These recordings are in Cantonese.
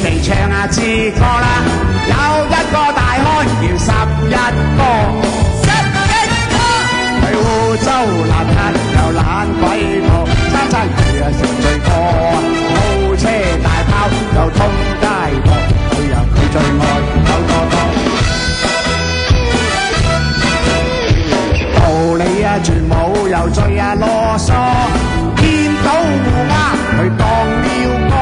哋唱下支歌啦，有一個大開叫11哥。佢污糟邋遢又懶鬼惰，餐餐日日食醉歌，好車大炮又通街播，佢又佢最愛有多多。道理啊全冇又醉啊囉嗦，見到烏鴉佢當撩開，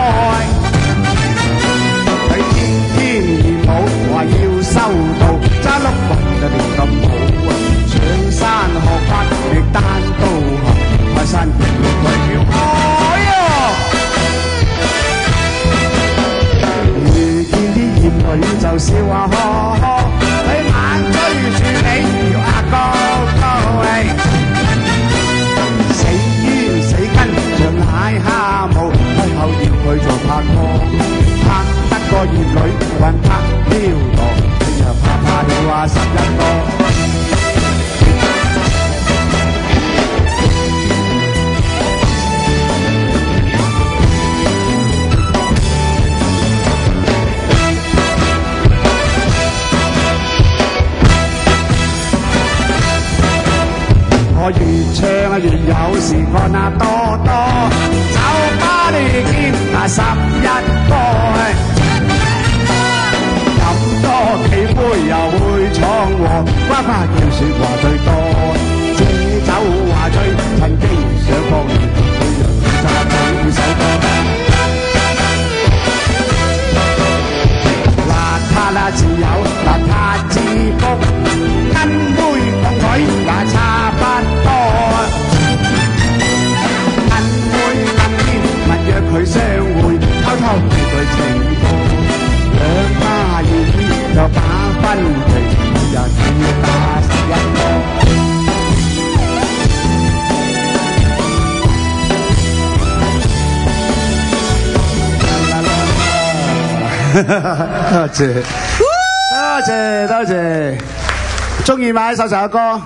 佢天天熱舞話要收到，揸碌棍就練咁好啊！上山學法亦單刀學，開山見佢叫開啊！遇見啲豔女就笑下呵呵，佢猛追住你要壓高高氣，死於死根像奶蝦毛，開口要佢做拍拖，拍得個豔女混拍撩墮，佢又怕了話11個。我越唱越有時幹啊多多，酒吧你見啊11個，飲多幾杯又會闖禍，呱呱叫説話最多，借酒話醉，趁機想放電，佢讓揸到首歌。邋遢啊自有邋遢之福，跟妹同佢也差不多，跟妹跟面密約佢相會，偷偷對佢情歌，兩家要依就把分期，每日要打11個。多謝，多謝，多謝，中意買手首歌。